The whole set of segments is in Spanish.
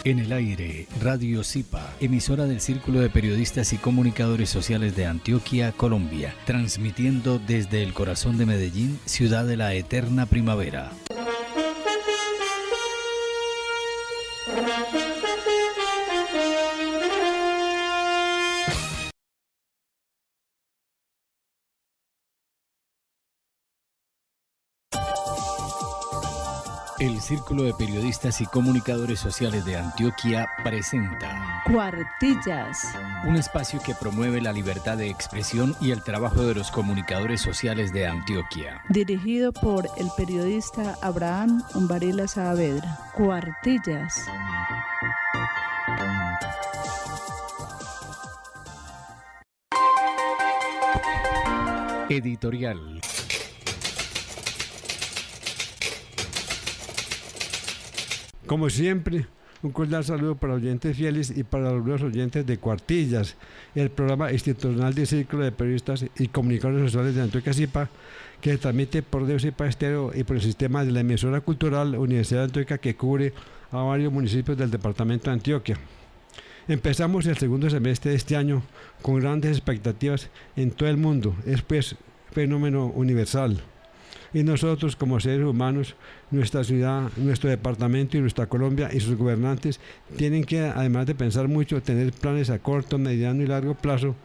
En el aire, Radio Zipa, emisora del Círculo de Periodistas y Comunicadores Sociales de Antioquia, Colombia, transmitiendo desde el corazón de Medellín, ciudad de la eterna primavera. El Círculo de Periodistas y Comunicadores Sociales de Antioquia presenta Cuartillas, un espacio que promueve la libertad de expresión y el trabajo de los comunicadores sociales de Antioquia. dirigido por el periodista Abraham Umbarila Saavedra. Cuartillas. Editorial. Como siempre, un cordial saludo para oyentes fieles y para los nuevos oyentes de Cuartillas, el programa institucional del Círculo de Periodistas y Comunicadores Sociales de Antioquia Zipa, que se transmite por Radio Zipa Estéreo y por el sistema de la emisora cultural Universidad de Antioquia, que cubre a varios municipios del departamento de Antioquia. Empezamos el segundo semestre de este año con grandes expectativas en todo el mundo. Es pues fenómeno universal. Y nosotros como seres humanos, nuestra ciudad, nuestro departamento y nuestra Colombia y sus gobernantes tienen que, además de pensar mucho, tener planes a corto, mediano y largo plazo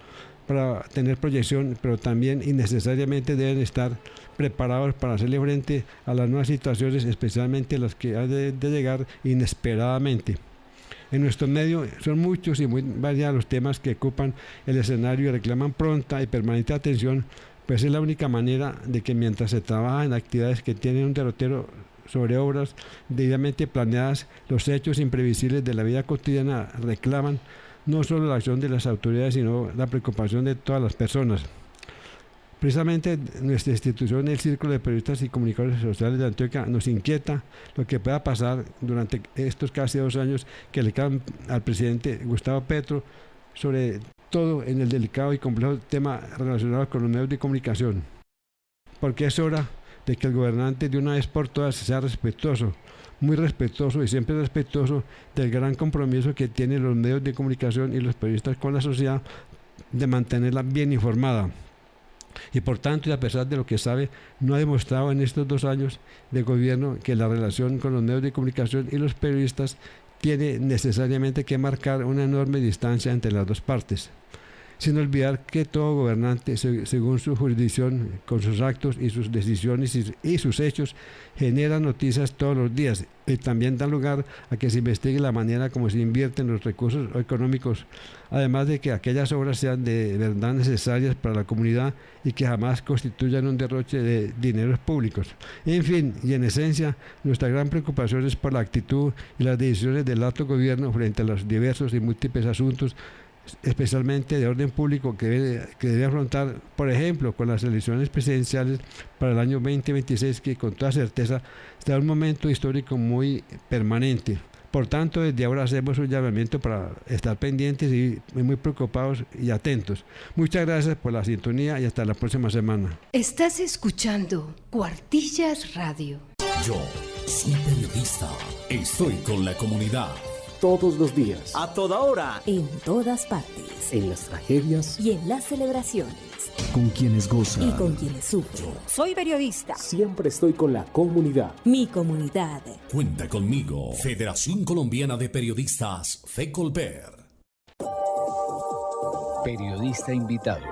para tener proyección, pero también y necesariamente deben estar preparados para hacerle frente a las nuevas situaciones, especialmente las que han de llegar inesperadamente. En nuestro medio son muchos y muy variados los temas que ocupan el escenario y reclaman pronta y permanente atención, pues es la única manera de que mientras se trabaja en actividades que tienen un derrotero sobre obras debidamente planeadas, los hechos imprevisibles de la vida cotidiana reclaman no solo la acción de las autoridades, sino la preocupación de todas las personas. Precisamente nuestra institución, el Círculo de Periodistas y Comunicadores Sociales de Antioquia, nos inquieta lo que pueda pasar durante estos casi 2 años que le quedan al presidente Gustavo Petro, sobre todo en el delicado y complejo tema relacionado con los medios de comunicación. Porque es hora de que el gobernante de una vez por todas sea respetuoso, muy respetuoso y siempre respetuoso del gran compromiso que tienen los medios de comunicación y los periodistas con la sociedad de mantenerla bien informada. Y por tanto, y a pesar de lo que sabe, no ha demostrado en estos 2 años de gobierno que la relación con los medios de comunicación y los periodistas tiene necesariamente que marcar una enorme distancia entre las dos partes, sin olvidar que todo gobernante, según su jurisdicción, con sus actos y sus decisiones y sus hechos, genera noticias todos los días y también da lugar a que se investigue la manera como se invierten los recursos económicos, además de que aquellas obras sean de verdad necesarias para la comunidad y que jamás constituyan un derroche de dineros públicos. En fin, y en esencia, nuestra gran preocupación es por la actitud y las decisiones del alto gobierno frente a los diversos y múltiples asuntos, especialmente de orden público, que debe afrontar, por ejemplo, con las elecciones presidenciales para el año 2026, que con toda certeza será un momento histórico muy permanente. Por tanto, desde ahora hacemos un llamamiento para estar pendientes y muy preocupados y atentos. Muchas gracias por la sintonía y hasta la próxima semana. Estás escuchando Cuartillas Radio. Yo soy periodista. Estoy con la comunidad. Todos los días, a toda hora, en todas partes, en las tragedias y en las celebraciones, con quienes gozan y con quienes sufren. Soy periodista. siempre estoy con la comunidad. Mi comunidad. Cuenta conmigo. Federación Colombiana de Periodistas, FECOLPER. Periodista invitado.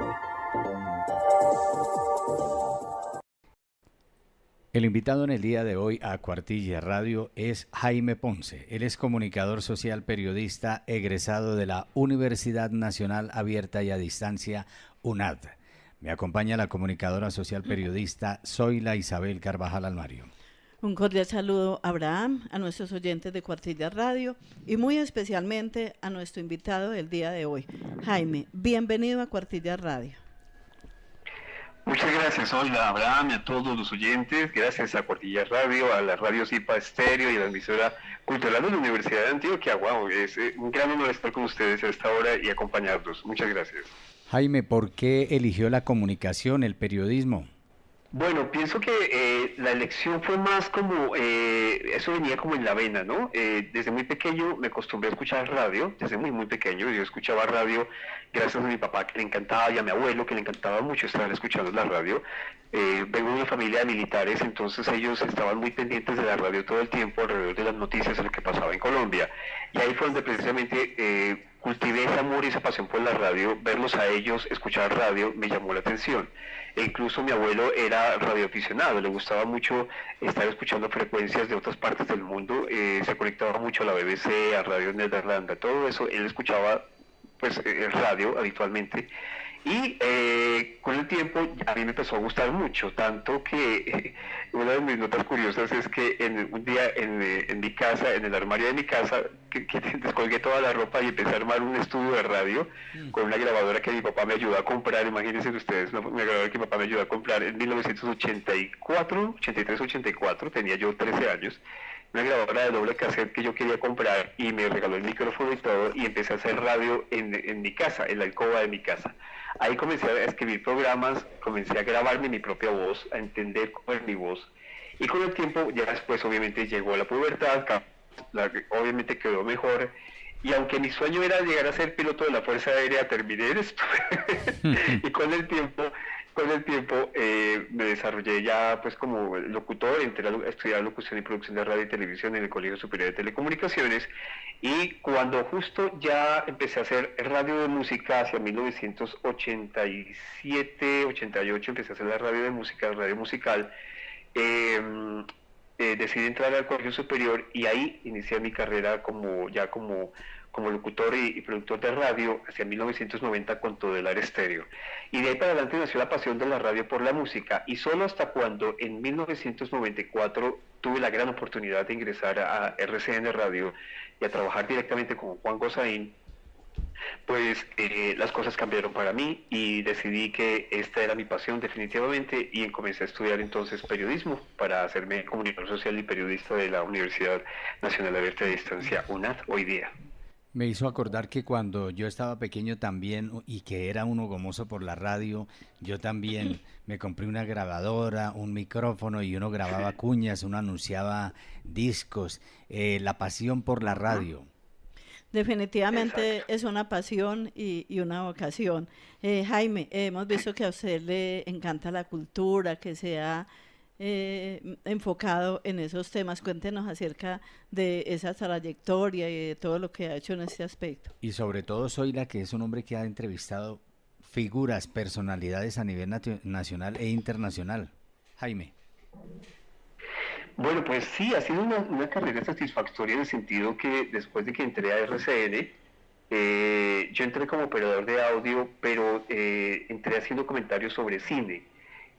El invitado en el día de hoy a Cuartillas Radio es Jaime Ponce. Él es comunicador social, periodista, egresado de la Universidad Nacional Abierta y a Distancia, UNAD. Me acompaña la comunicadora social periodista Zoila Isabel Carvajal Almario. Un cordial saludo, Abraham, a nuestros oyentes de Cuartillas Radio y muy especialmente a nuestro invitado del día de hoy. Jaime, bienvenido a Cuartillas Radio. Muchas gracias, hola Abraham y a todos los oyentes, gracias a Cuartillas Radio, a la Radio Zipa Estéreo y a la emisora cultural de la Universidad de Antioquia. Wow, es un gran honor estar con ustedes a esta hora y acompañarlos. Muchas gracias. Jaime, ¿por qué eligió la comunicación, el periodismo? Bueno, pienso que la elección fue más como, eso venía como en la vena, ¿no? Desde muy pequeño me acostumbré a escuchar radio, desde muy pequeño yo escuchaba radio gracias a mi papá que le encantaba y a mi abuelo que le encantaba mucho estar escuchando la radio. Vengo de una familia de militares, entonces ellos estaban muy pendientes de la radio todo el tiempo alrededor de las noticias de lo que pasaba en Colombia. Y ahí fue donde precisamente cultivé ese amor y esa pasión por la radio, verlos a ellos, escuchar radio, me llamó la atención. E incluso mi abuelo era radioaficionado, le gustaba mucho estar escuchando frecuencias de otras partes del mundo, se conectaba mucho a la BBC, a Radio Nederlanda, todo eso, él escuchaba pues radio habitualmente. Y con el tiempo a mí me empezó a gustar mucho, tanto que una de mis notas curiosas es que un día en mi casa, en el armario de mi casa, que descolgué toda la ropa y empecé a armar un estudio de radio con una grabadora que mi papá me ayudó a comprar, imagínense ustedes, una grabadora que mi papá me ayudó a comprar en 1984, 83, 84, tenía yo 13 años. Una grabadora de doble cassette que yo quería comprar y me regaló el micrófono y todo y empecé a hacer radio en mi casa, en la alcoba de mi casa. Ahí comencé a escribir programas, comencé a grabarme mi propia voz, a entender cómo es mi voz y con el tiempo ya después obviamente llegó la pubertad, obviamente quedó mejor y aunque mi sueño era llegar a ser piloto de la Fuerza Aérea, terminé en esto y con el tiempo me desarrollé ya pues como locutor, entré a estudiar locución y producción de radio y televisión en el Colegio Superior de Telecomunicaciones y cuando justo ya empecé a hacer radio de música hacia 1987, 88 empecé a hacer la radio de música, radio musical, decidí entrar al Colegio Superior y ahí inicié mi carrera como locutor y productor de radio hacia 1990 con Todelar Estéreo. Y de ahí para adelante nació la pasión de la radio por la música y solo hasta cuando en 1994 tuve la gran oportunidad de ingresar a RCN Radio y a trabajar directamente con Juan Gozaín, pues las cosas cambiaron para mí y decidí que esta era mi pasión definitivamente y comencé a estudiar entonces periodismo para hacerme comunicador social y periodista de la Universidad Nacional Abierta de Distancia, UNAD, hoy día. Me hizo acordar que cuando yo estaba pequeño también y que era uno gomoso por la radio, yo también me compré una grabadora, un micrófono y uno grababa cuñas, uno anunciaba discos, la pasión por la radio. Definitivamente Exacto. es una pasión y una vocación. Jaime, hemos visto que a usted le encanta la cultura, que se ha enfocado en esos temas. Cuéntenos acerca de esa trayectoria y de todo lo que ha hecho en este aspecto. Y sobre todo Zoila, que es un hombre que ha entrevistado figuras, personalidades a nivel nacional e internacional. Jaime. Bueno, pues sí, ha sido una carrera satisfactoria en el sentido que después de que entré a RCN, yo entré como operador de audio, pero entré haciendo comentarios sobre cine.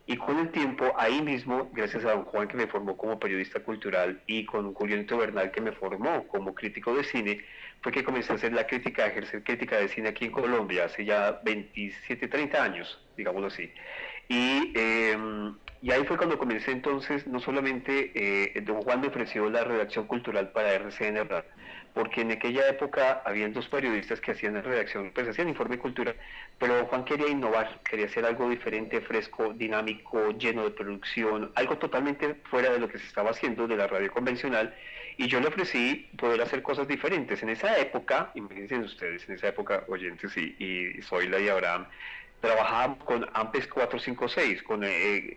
Y con el tiempo, ahí mismo, gracias a don Juan que me formó como periodista cultural y con Julio Nieto Bernal que me formó como crítico de cine, fue que comencé a hacer la crítica, a ejercer crítica de cine aquí en Colombia hace ya 27, 30 años, digámoslo así. Y ahí fue cuando comencé entonces, no solamente don Juan me ofreció la redacción cultural para RCN Radio, porque en aquella época habían dos periodistas que hacían la redacción, pues hacían informe cultural, pero don Juan quería innovar, quería hacer algo diferente, fresco, dinámico, lleno de producción, algo totalmente fuera de lo que se estaba haciendo de la radio convencional, y yo le ofrecí poder hacer cosas diferentes. En esa época, imagínense ustedes, en esa época, oyentes y Zoila y Abraham, trabajábamos con Ampes 456, con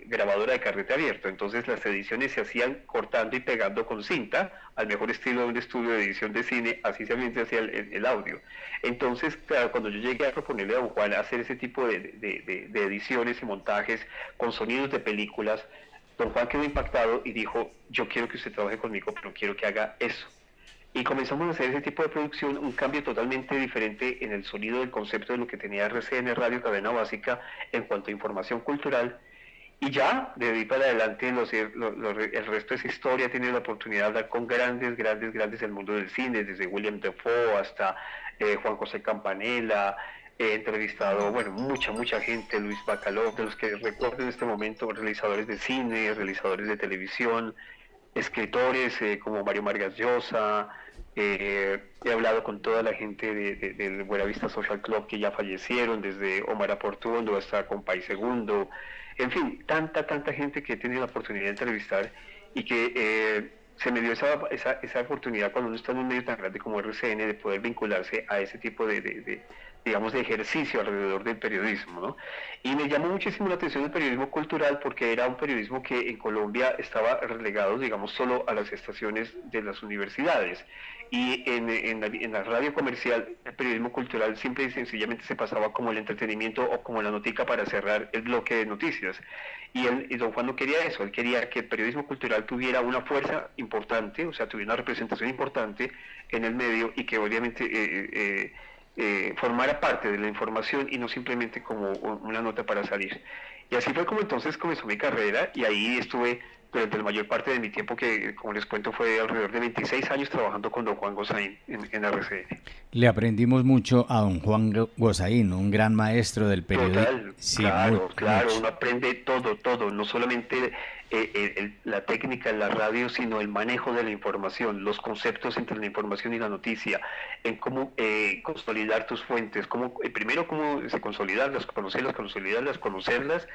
grabadora de carrete abierto, entonces las ediciones se hacían cortando y pegando con cinta, al mejor estilo de un estudio de edición de cine, así también se hacía el audio. Entonces, claro, cuando yo llegué a proponerle a don Juan hacer ese tipo de ediciones y montajes con sonidos de películas, don Juan quedó impactado y dijo, yo quiero que usted trabaje conmigo, pero quiero que haga eso. Y comenzamos a hacer ese tipo de producción, un cambio totalmente diferente en el sonido del concepto de lo que tenía RCN Radio Cadena Básica en cuanto a información cultural. Y ya, de ahí para adelante, el resto es historia. He tenido la oportunidad de hablar con grandes del mundo del cine, desde William Dafoe hasta Juan José Campanella. He entrevistado, bueno, mucha gente, Luis Bacalov, de los que recuerdo en este momento, realizadores de cine, realizadores de televisión, escritores como Mario Vargas Llosa, He hablado con toda la gente del Buenavista Social Club que ya fallecieron, desde Omar Aportuondo hasta Compay Segundo, en fin, tanta gente que he tenido la oportunidad de entrevistar y que se me dio esa oportunidad cuando uno está en un medio tan grande como RCN de poder vincularse a ese tipo digamos, de ejercicio alrededor del periodismo, ¿no? Y me llamó muchísimo la atención el periodismo cultural porque era un periodismo que en Colombia estaba relegado, digamos, solo a las estaciones de las universidades. Y en la radio comercial, el periodismo cultural simple y sencillamente se pasaba como el entretenimiento o como la notica para cerrar el bloque de noticias. Y don Juan no quería eso, él quería que el periodismo cultural tuviera una fuerza importante, o sea, tuviera una representación importante en el medio y que obviamente formara parte de la información y no simplemente como una nota para salir. Y así fue como entonces comenzó mi carrera y ahí estuve durante la mayor parte de mi tiempo, que como les cuento fue alrededor de 26 años trabajando con don Juan Gozaín en RCN. Le aprendimos mucho a don Juan Gozaín, un gran maestro del periodismo. Total, sí, claro, uno aprende todo, no solamente la técnica en la radio, sino el manejo de la información, los conceptos entre la información y la noticia, en cómo consolidar tus fuentes, primero cómo se consolidarlas, conocerlas,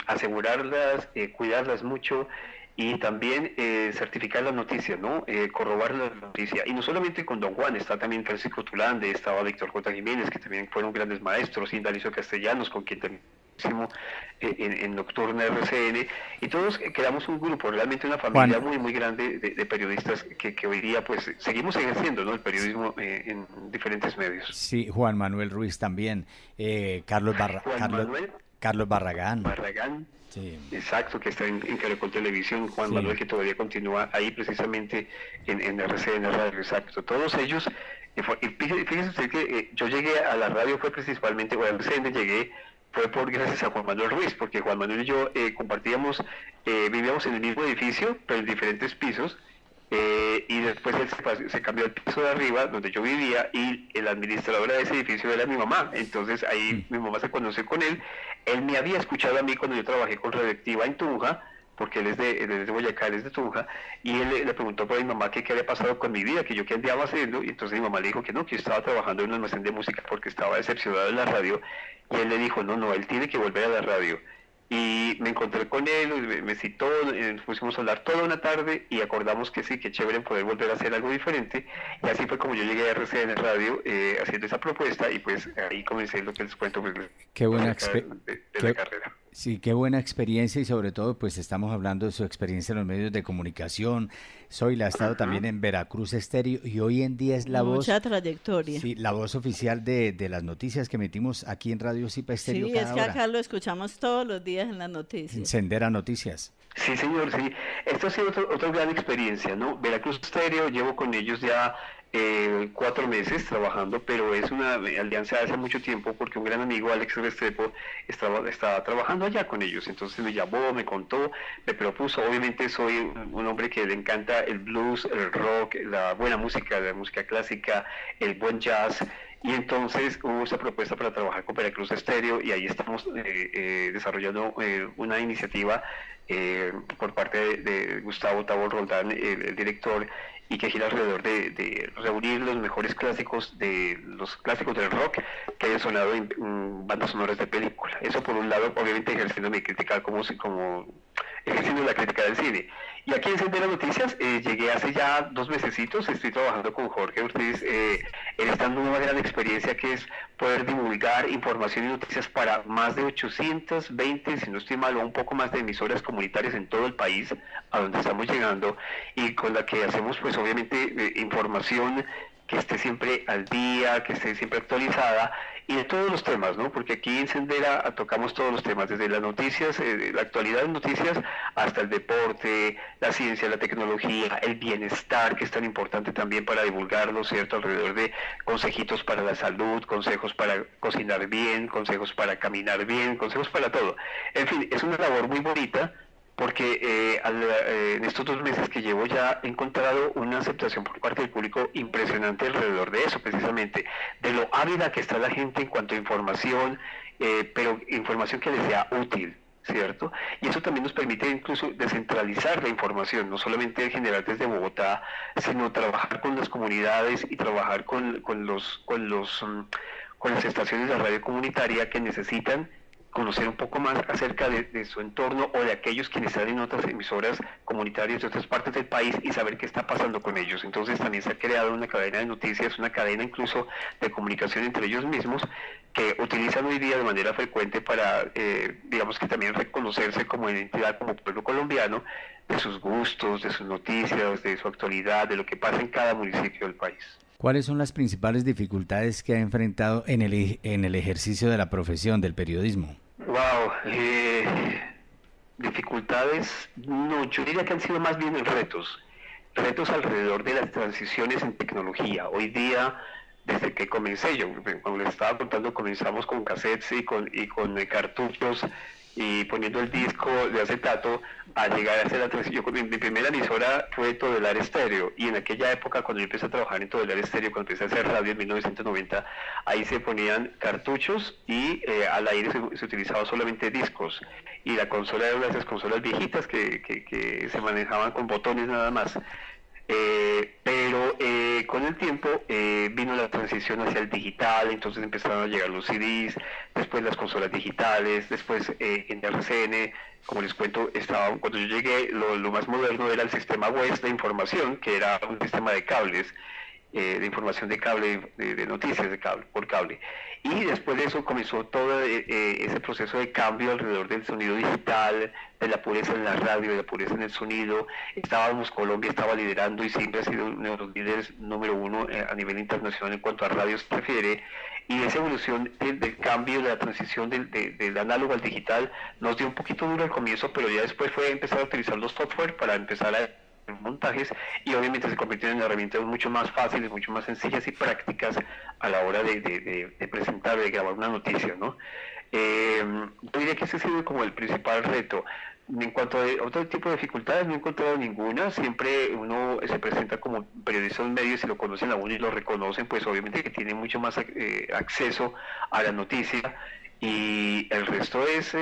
asegurarlas, cuidarlas mucho y también certificar las noticias, ¿no? Corroborar la noticia. Y no solamente con don Juan, está también Francisco Tulande, estaba Víctor J. Jiménez, que también fueron grandes maestros, Indalicio Castellanos, con quien también en Nocturna RCN, y todos creamos un grupo, realmente una familia muy grande de periodistas que hoy día pues seguimos ejerciendo, ¿no?, el periodismo en diferentes medios. Sí, Juan Manuel Ruiz también, Carlos Barragán. Sí. Exacto, que está en Caracol Televisión, Juan Manuel, que todavía continúa ahí precisamente en RCN Radio, exacto. Todos ellos, fíjese usted que yo llegué a la radio fue principalmente, o a RCN fue gracias a Juan Manuel Ruiz, porque Juan Manuel y yo vivíamos en el mismo edificio, pero en diferentes pisos, y después él se cambió al piso de arriba, donde yo vivía, y la administradora de ese edificio era mi mamá. Entonces ahí mi mamá se conoció con él. Él me había escuchado a mí cuando yo trabajé con Radioactiva en Tunja, porque él es de Boyacá, él es de Tunja, y él le preguntó por mi mamá qué había pasado con mi vida, que yo qué andaba haciendo, y entonces mi mamá le dijo que no, que yo estaba trabajando en un almacén de música porque estaba decepcionado de la radio, y él le dijo, no, él tiene que volver a la radio. Y me encontré con él, me citó, pusimos a hablar toda una tarde y acordamos que sí, que chévere poder volver a hacer algo diferente, y así fue como yo llegué a RCN Radio haciendo esa propuesta, y pues ahí comencé lo que les cuento pues, qué buena la carrera. Sí, qué buena experiencia, y sobre todo pues estamos hablando de su experiencia en los medios de comunicación. Zoila ha estado también en Veracruz Estéreo y hoy en día es la voz. Mucha trayectoria. Sí, la voz oficial de las noticias que emitimos aquí en Radio Zipa Estéreo. Sí, es que acá lo escuchamos todos los días en las noticias. Sendera Noticias. Sí, señor, sí. Esto ha sido otra gran experiencia, ¿no? Veracruz Estéreo, llevo con ellos ya 4 meses trabajando, pero es una alianza de hace mucho tiempo porque un gran amigo, Alex Restrepo, estaba trabajando allá con ellos. Entonces me llamó, me contó, me propuso. Obviamente soy un hombre que le encanta el blues, el rock, la buena música, la música clásica, el buen jazz. Y entonces hubo esa propuesta para trabajar con Veracruz Estéreo, y ahí estamos desarrollando una iniciativa por parte de Gustavo Tabo Roldán, el director, y que gira alrededor de reunir los mejores clásicos del rock que hayan sonado en bandas sonoras de película. Eso por un lado, obviamente ejerciendo mi crítica como ejerciendo la crítica del cine. Y aquí en Sendera Noticias llegué hace ya 2 mesecitos, estoy trabajando con Jorge Ortiz en esta nueva gran experiencia que es poder divulgar información y noticias para más de 820, si no estoy mal, o un poco más de emisoras comunitarias en todo el país, a donde estamos llegando, y con la que hacemos pues obviamente información que esté siempre al día, que esté siempre actualizada, y de todos los temas, ¿no? Porque aquí en Sendera tocamos todos los temas, desde las noticias, la actualidad de noticias, hasta el deporte, la ciencia, la tecnología, el bienestar, que es tan importante también para divulgarlo, ¿cierto? Alrededor de consejitos para la salud, consejos para cocinar bien, consejos para caminar bien, consejos para todo. En fin, es una labor muy bonita, porque en estos 2 meses que llevo ya he encontrado una aceptación por parte del público impresionante alrededor de eso, precisamente, de lo ávida que está la gente en cuanto a información, pero información que les sea útil, ¿cierto? Y eso también nos permite incluso descentralizar la información, no solamente generar desde Bogotá, sino trabajar con las comunidades y trabajar con las estaciones de radio comunitaria que necesitan conocer un poco más acerca de su entorno o de aquellos quienes están en otras emisoras comunitarias de otras partes del país y saber qué está pasando con ellos. Entonces también se ha creado una cadena de noticias, una cadena incluso de comunicación entre ellos mismos que utilizan hoy día de manera frecuente para, digamos que también reconocerse como identidad, como pueblo colombiano, de sus gustos, de sus noticias, de su actualidad, de lo que pasa en cada municipio del país. ¿Cuáles son las principales dificultades que ha enfrentado en el ejercicio de la profesión del periodismo? Wow, dificultades, no, yo diría que han sido más bien retos alrededor de las transiciones en tecnología. Hoy día, desde que comencé, yo como les estaba contando, comenzamos con cassettes y con cartuchos y poniendo el disco de acetato a llegar a hacer la transición. Mi primera emisora fue Todelar Estéreo, y en aquella época cuando yo empecé a trabajar en Todelar Estéreo, cuando empecé a hacer radio en 1990, ahí se ponían cartuchos y al aire se utilizaba solamente discos, y la consola era una de esas consolas viejitas que se manejaban con botones nada más. Pero con el tiempo vino la transición hacia el digital, entonces empezaron a llegar los CDs, después las consolas digitales, después en RCN, como les cuento, cuando yo llegué, lo más moderno era el sistema WES de información, que era un sistema de cables, de información de cable, de noticias de cable, por cable. Y después de eso comenzó todo ese proceso de cambio alrededor del sonido digital, de la pureza en la radio, de la pureza en el sonido. Colombia estaba liderando y siempre ha sido uno de los líderes número uno a nivel internacional en cuanto a radio se refiere. Y esa evolución del cambio, de la transición del análogo al digital, nos dio un poquito duro al comienzo, pero ya después fue empezar a utilizar los software para empezar a montajes, y obviamente se convirtieron en herramientas mucho más fáciles, mucho más sencillas y prácticas a la hora de presentar, de grabar una noticia, ¿no? Yo diría que ese ha sido como el principal reto. En cuanto a otro tipo de dificultades, no he encontrado ninguna. Siempre uno se presenta como periodista en medios y lo conocen a uno y lo reconocen, pues obviamente que tiene mucho más acceso a la noticia. Y el resto es,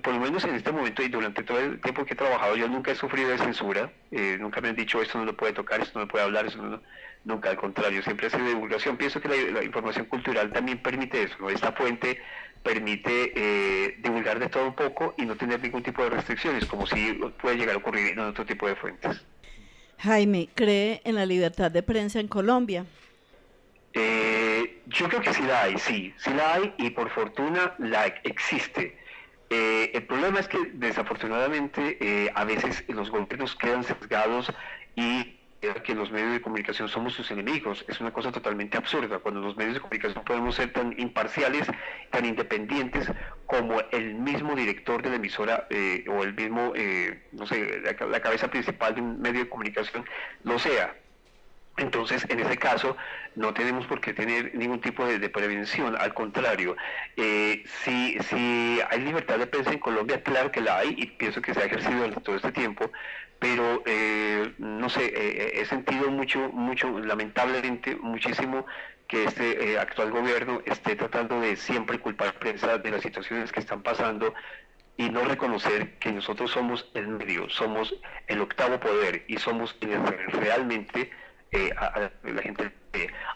por lo menos en este momento y durante todo el tiempo que he trabajado, yo nunca he sufrido de censura, nunca me han dicho esto no lo puede tocar, esto no lo puede hablar, nunca, al contrario, siempre ha sido divulgación. Pienso que la información cultural también permite eso, ¿no? Esta fuente permite divulgar de todo un poco y no tener ningún tipo de restricciones, como si puede llegar a ocurrir en otro tipo de fuentes. Jaime, ¿cree en la libertad de prensa en Colombia? Yo creo que sí la hay y por fortuna la existe. El problema es que desafortunadamente a veces los gobiernos quedan sesgados y que los medios de comunicación somos sus enemigos. Es una cosa totalmente absurda cuando los medios de comunicación podemos ser tan imparciales, tan independientes como el mismo director de la emisora o el mismo, no sé, la cabeza principal de un medio de comunicación lo sea. Entonces, en ese caso, no tenemos por qué tener ningún tipo de prevención, al contrario. Si hay libertad de prensa en Colombia, claro que la hay, y pienso que se ha ejercido durante todo este tiempo, pero, no sé, he sentido mucho, lamentablemente, muchísimo que este actual gobierno esté tratando de siempre culpar a la prensa de las situaciones que están pasando, y no reconocer que nosotros somos el medio, somos el octavo poder, y somos quienes realmente... a la gente.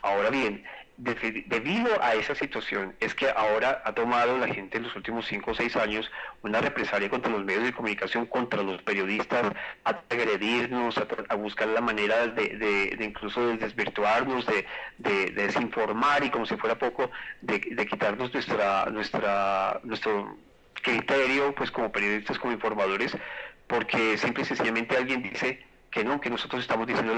Ahora bien, debido a esa situación es que ahora ha tomado la gente en los últimos 5 o 6 años una represalia contra los medios de comunicación, contra los periodistas, a agredirnos, a buscar la manera de incluso de desvirtuarnos, de desinformar, y como si fuera poco, de quitarnos nuestro criterio, pues como periodistas, como informadores, porque simple y sencillamente alguien dice que no, que nosotros estamos diciendo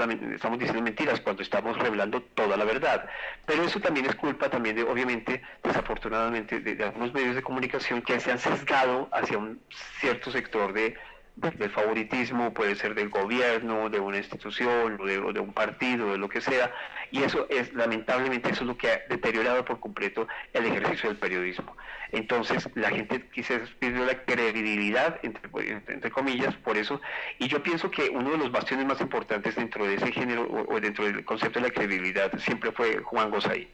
mentiras cuando estamos revelando toda la verdad. Pero eso también es culpa también de, obviamente, desafortunadamente, de algunos medios de comunicación que se han sesgado hacia un cierto sector del favoritismo, puede ser del gobierno, de una institución, o de un partido, de lo que sea, y eso es, lamentablemente, eso es lo que ha deteriorado por completo el ejercicio del periodismo. Entonces, la gente quizás pidió la credibilidad, entre comillas, por eso, y yo pienso que uno de los bastiones más importantes dentro de ese género, o dentro del concepto de la credibilidad, siempre fue Juan Gosaín.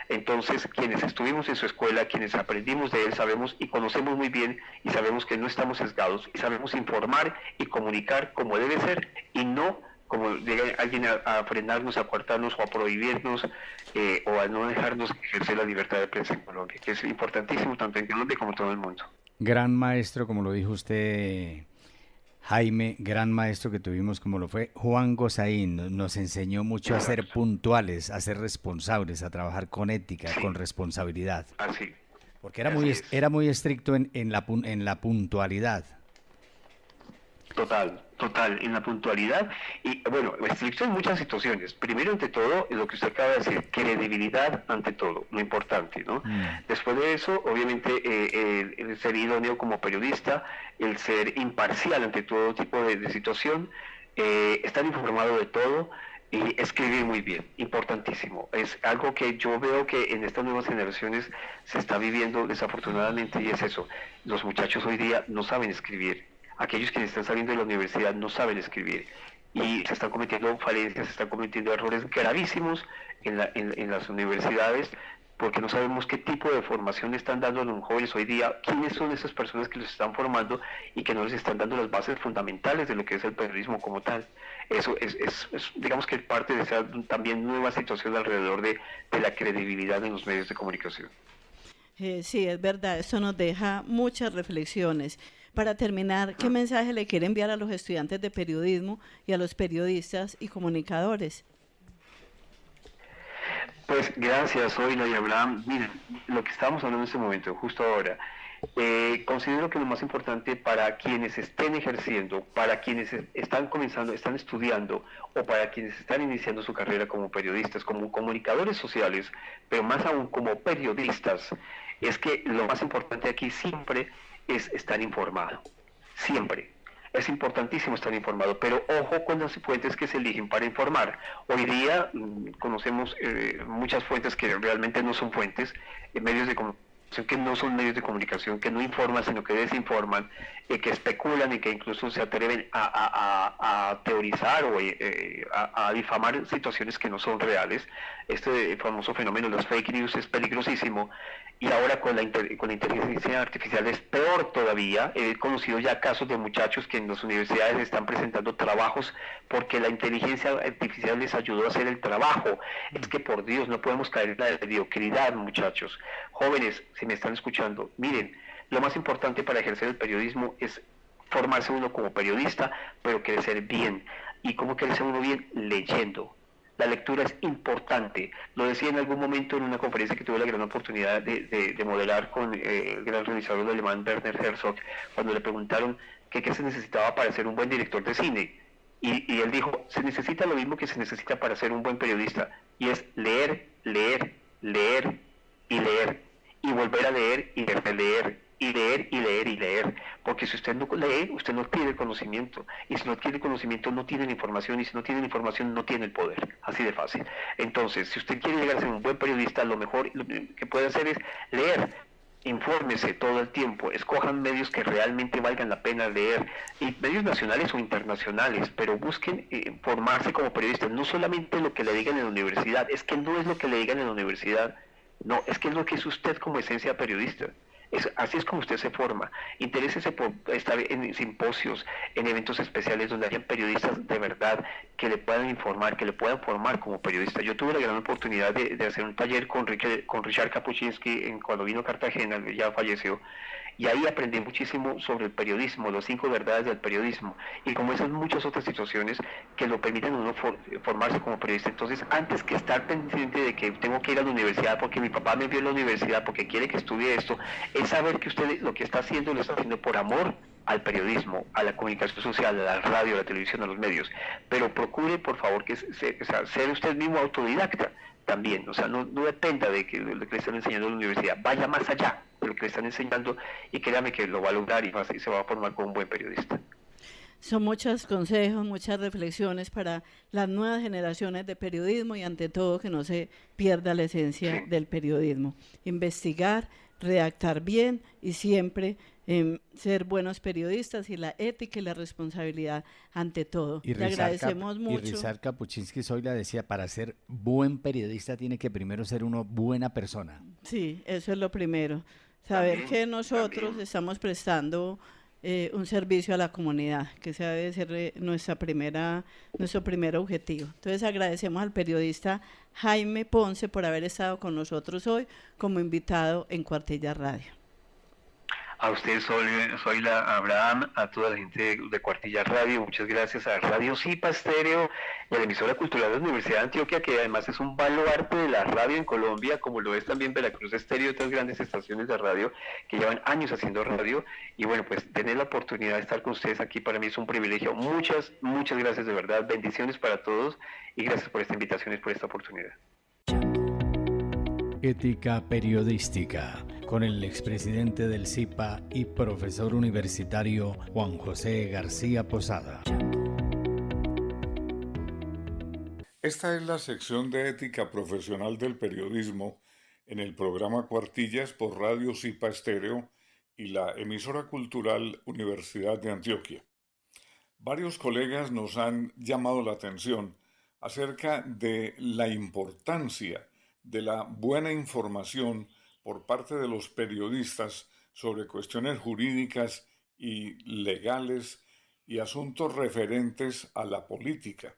Entonces, quienes estuvimos en su escuela, quienes aprendimos de él, sabemos y conocemos muy bien y sabemos que no estamos sesgados y sabemos informar y comunicar como debe ser y no como llega alguien a frenarnos, a coartarnos o a prohibirnos o a no dejarnos ejercer la libertad de prensa en Colombia, que es importantísimo tanto en Colombia como en todo el mundo. Gran maestro, como lo dijo usted, Jaime, gran maestro que tuvimos como lo fue Juan Gozaín, nos enseñó mucho a ser puntuales, a ser responsables, a trabajar con ética, Sí. con responsabilidad. Así. Porque era Así es. era muy estricto en la puntualidad. Total, en la puntualidad y bueno, estricto en muchas situaciones. Primero, ante todo, lo que usted acaba de decir, credibilidad ante todo, lo importante, ¿no? Después de eso, obviamente, el ser idóneo como periodista, el ser imparcial ante todo tipo de situación, estar informado de todo y escribir muy bien, importantísimo. Es algo que yo veo que en estas nuevas generaciones se está viviendo desafortunadamente y es eso. Los muchachos hoy día no saben escribir. Aquellos que están saliendo de la universidad no saben escribir y se están cometiendo falencias, se están cometiendo errores gravísimos en las universidades porque no sabemos qué tipo de formación le están dando a los jóvenes hoy día, quiénes son esas personas que los están formando y que no les están dando las bases fundamentales de lo que es el periodismo como tal. Eso es digamos que parte de esa también nueva situación alrededor de la credibilidad en los medios de comunicación. Sí, es verdad, eso nos deja muchas reflexiones. Para terminar, ¿qué mensaje le quiere enviar a los estudiantes de periodismo y a los periodistas y comunicadores? Pues gracias, Oila y Abraham. Miren, lo que estábamos hablando en este momento, justo ahora, considero que lo más importante para quienes estén ejerciendo, para quienes están comenzando, están estudiando o para quienes están iniciando su carrera como periodistas, como comunicadores sociales, pero más aún como periodistas, es que lo más importante aquí siempre es estar informado, siempre. Es importantísimo estar informado, pero ojo con las fuentes que se eligen para informar. Hoy día conocemos muchas fuentes que realmente no son fuentes, medios de comunicación que no son medios de comunicación, que no informan, sino que desinforman, que especulan y que incluso se atreven a teorizar o a difamar situaciones que no son reales. Este famoso fenómeno de las fake news es peligrosísimo y ahora con la inteligencia artificial es peor todavía. He conocido ya casos de muchachos que en las universidades están presentando trabajos porque la inteligencia artificial les ayudó a hacer el trabajo. Es que por Dios no podemos caer en la mediocridad, muchachos. Jóvenes, si me están escuchando, miren, lo más importante para ejercer el periodismo es formarse uno como periodista, pero crecer bien. ¿Y cómo crecer uno bien? Leyendo. La lectura es importante. Lo decía en algún momento en una conferencia que tuve la gran oportunidad de moderar con el gran realizador alemán Werner Herzog, cuando le preguntaron qué se necesitaba para ser un buen director de cine. Y él dijo, se necesita lo mismo que se necesita para ser un buen periodista, y es leer, leer, leer y leer, y volver a leer y releer, y leer y leer y leer, porque si usted no lee, usted no tiene conocimiento, y si no tiene conocimiento no tiene la información, y si no tiene la información no tiene el poder, así de fácil. Entonces, si usted quiere llegar a ser un buen periodista, lo mejor que puede hacer es leer, infórmese todo el tiempo, escojan medios que realmente valgan la pena leer, y medios nacionales o internacionales, pero busquen formarse como periodistas, no solamente lo que le digan en la universidad, es que no es lo que le digan en la universidad, no, es que es lo que es usted como esencia periodista. Así es como usted se forma. Interésese por estar en simposios, en eventos especiales donde hayan periodistas de verdad que le puedan informar, que le puedan formar como periodista. Yo tuve la gran oportunidad de hacer un taller con Richard Kapuscinski cuando vino a Cartagena, ya falleció, y ahí aprendí muchísimo sobre el periodismo, los 5 verdades del periodismo, y como esas muchas otras situaciones que lo permiten a uno formarse como periodista. Entonces, antes que estar pendiente de que tengo que ir a la universidad porque mi papá me envió a la universidad porque quiere que estudie esto, es saber que usted lo que está haciendo lo está haciendo por amor al periodismo, a la comunicación social, a la radio, a la televisión, a los medios. Pero procure, por favor, que ser usted mismo autodidacta también. O sea, no dependa de lo que le están enseñando en la universidad. Vaya más allá de lo que le están enseñando y créame que lo va a lograr y se va a formar como un buen periodista. Son muchos consejos, muchas reflexiones para las nuevas generaciones de periodismo y ante todo que no se pierda la esencia del periodismo. Investigar, redactar bien y siempre ser buenos periodistas y la ética y la responsabilidad ante todo. Y Le agradecemos mucho. Y Rizar Kapuczynski Zoila decía, para ser buen periodista tiene que primero ser uno buena persona. Sí, eso es lo primero. Saber que nosotros estamos prestando un servicio a la comunidad, que ese debe ser nuestro primer objetivo. Entonces agradecemos al periodista Jaime Ponce por haber estado con nosotros hoy como invitado en Cuartillas Radio. A usted, Zoila, Abraham, a toda la gente de Cuartillas Radio, muchas gracias a Radio Zipa Estéreo y a la emisora cultural de la Universidad de Antioquia, que además es un baluarte de la radio en Colombia, como lo es también Veracruz Estéreo y otras grandes estaciones de radio que llevan años haciendo radio. Y bueno, pues tener la oportunidad de estar con ustedes aquí para mí es un privilegio. Muchas gracias de verdad, bendiciones para todos y gracias por esta invitación y por esta oportunidad. Ética periodística, con el expresidente del CIPA y profesor universitario Juan José García Posada. Esta es la sección de ética profesional del periodismo en el programa Cuartillas por Radio Zipa Estéreo y la emisora cultural Universidad de Antioquia. Varios colegas nos han llamado la atención acerca de la importancia de la buena información por parte de los periodistas sobre cuestiones jurídicas y legales y asuntos referentes a la política.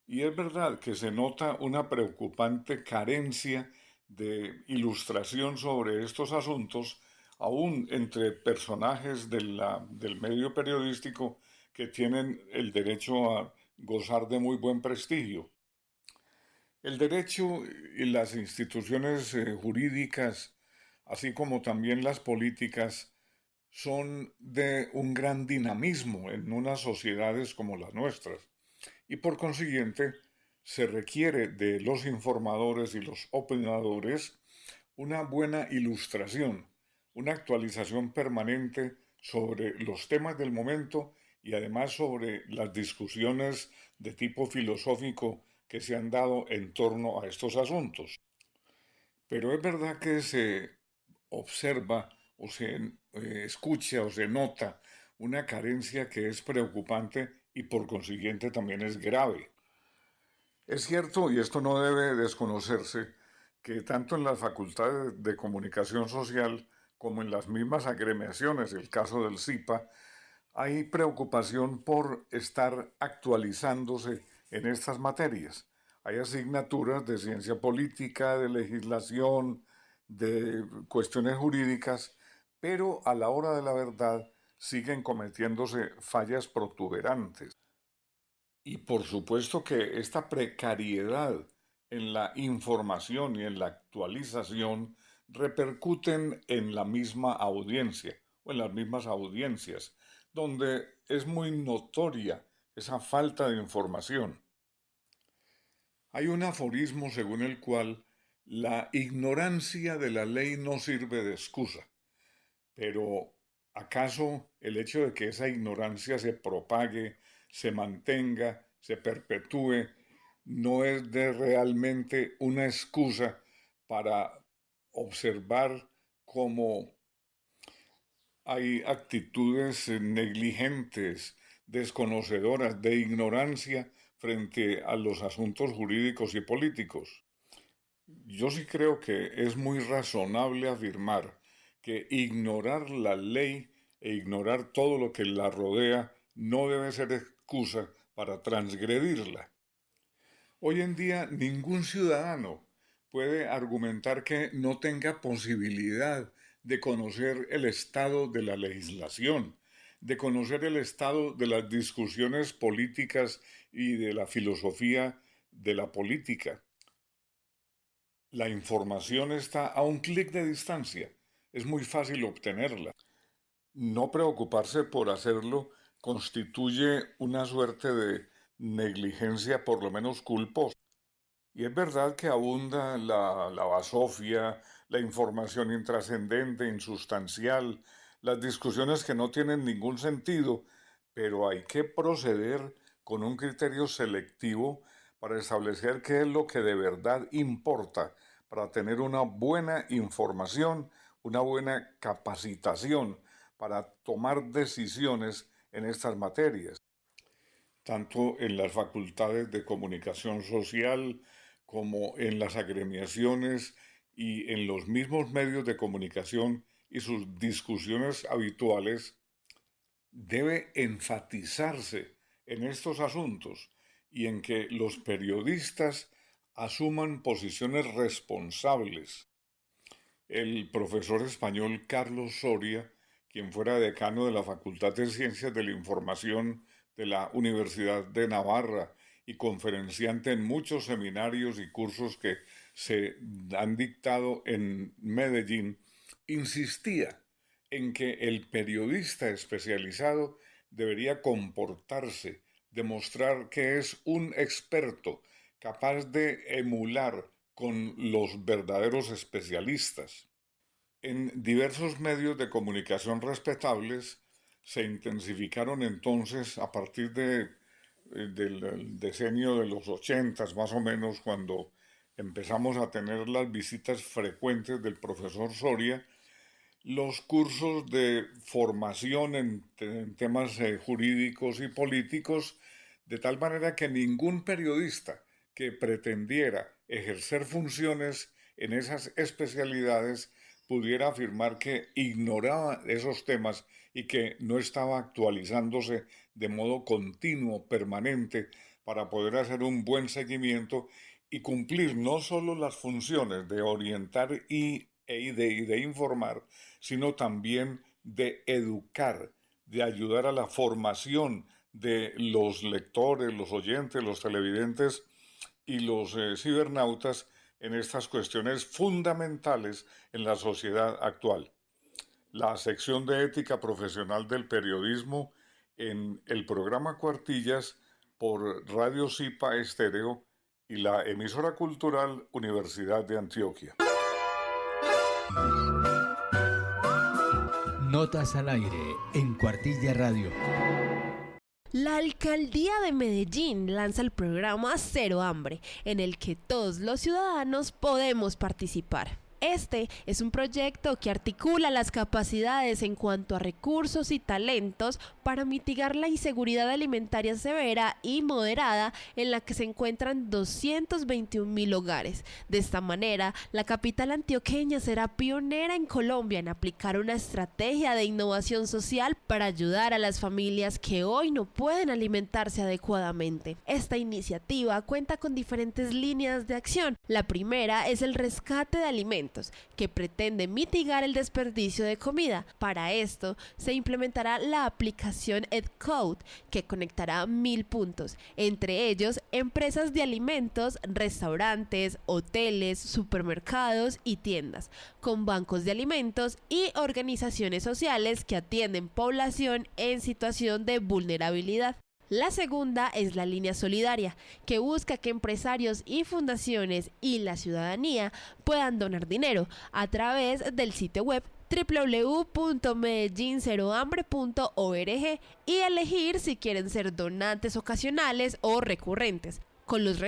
Y es verdad que se nota una preocupante carencia de ilustración sobre estos asuntos, aún entre personajes del medio periodístico que tienen el derecho a gozar de muy buen prestigio. El derecho y las instituciones jurídicas, así como también las políticas, son de un gran dinamismo en unas sociedades como las nuestras y por consiguiente se requiere de los informadores y los opinadores una buena ilustración, una actualización permanente sobre los temas del momento y además sobre las discusiones de tipo filosófico que se han dado en torno a estos asuntos. Pero es verdad que se observa o se escucha o se nota una carencia que es preocupante y por consiguiente también es grave. Es cierto, y esto no debe desconocerse, que tanto en las facultades de comunicación social como en las mismas agremiaciones, el caso del CIPA, hay preocupación por estar actualizándose en estas materias. Hay asignaturas de ciencia política, de legislación, de cuestiones jurídicas, pero a la hora de la verdad siguen cometiéndose fallas protuberantes. Y por supuesto que esta precariedad en la información y en la actualización repercuten en la misma audiencia o en las mismas audiencias, donde es muy notoria esa falta de información. Hay un aforismo según el cual la ignorancia de la ley no sirve de excusa, pero ¿acaso el hecho de que esa ignorancia se propague, se mantenga, se perpetúe, no es de realmente una excusa para observar cómo hay actitudes negligentes, desconocedoras, de ignorancia frente a los asuntos jurídicos y políticos? Yo sí creo que es muy razonable afirmar que ignorar la ley e ignorar todo lo que la rodea no debe ser excusa para transgredirla. Hoy en día ningún ciudadano puede argumentar que no tenga posibilidad de conocer el estado de la legislación, de conocer el estado de las discusiones políticas y de la filosofía de la política. La información está a un clic de distancia, es muy fácil obtenerla. No preocuparse por hacerlo constituye una suerte de negligencia por lo menos culposa. Y es verdad que abunda la basofia, la información intrascendente, insustancial, las discusiones que no tienen ningún sentido, pero hay que proceder con un criterio selectivo para establecer qué es lo que de verdad importa, para tener una buena información, una buena capacitación para tomar decisiones en estas materias, tanto en las facultades de comunicación social como en las agremiaciones y en los mismos medios de comunicación y sus discusiones habituales. Debe enfatizarse en estos asuntos y en que los periodistas asuman posiciones responsables. El profesor español Carlos Soria, quien fuera decano de la Facultad de Ciencias de la Información de la Universidad de Navarra y conferenciante en muchos seminarios y cursos que se han dictado en Medellín, insistía en que el periodista especializado debería comportarse, demostrar que es un experto capaz de emular con los verdaderos especialistas. En diversos medios de comunicación respetables se intensificaron entonces a partir del decenio de los 80 más o menos, cuando empezamos a tener las visitas frecuentes del profesor Soria, los cursos de formación en temas jurídicos y políticos, de tal manera que ningún periodista que pretendiera ejercer funciones en esas especialidades pudiera afirmar que ignoraba esos temas y que no estaba actualizándose de modo continuo, permanente, para poder hacer un buen seguimiento y cumplir no solo las funciones de orientar y de informar, sino también de educar, de ayudar a la formación de los lectores, los oyentes, los televidentes y los cibernautas en estas cuestiones fundamentales en la sociedad actual. La sección de ética profesional del periodismo en el programa Cuartillas por Radio Zipa Estéreo y la emisora cultural Universidad de Antioquia. Notas al aire en Cuartilla Radio. La Alcaldía de Medellín lanza el programa Cero Hambre, en el que todos los ciudadanos podemos participar. Este es un proyecto que articula las capacidades en cuanto a recursos y talentos para mitigar la inseguridad alimentaria severa y moderada en la que se encuentran 221.000 hogares. De esta manera, la capital antioqueña será pionera en Colombia en aplicar una estrategia de innovación social para ayudar a las familias que hoy no pueden alimentarse adecuadamente. Esta iniciativa cuenta con diferentes líneas de acción. La primera es el rescate de alimentos, que pretende mitigar el desperdicio de comida. Para esto se implementará la aplicación EdCode, que conectará 1.000 puntos, entre ellos empresas de alimentos, restaurantes, hoteles, supermercados y tiendas, con bancos de alimentos y organizaciones sociales que atienden población en situación de vulnerabilidad. La segunda es la línea solidaria, que busca que empresarios y fundaciones y la ciudadanía puedan donar dinero a través del sitio web www.medellincerohambre.org y elegir si quieren ser donantes ocasionales o recurrentes. Con los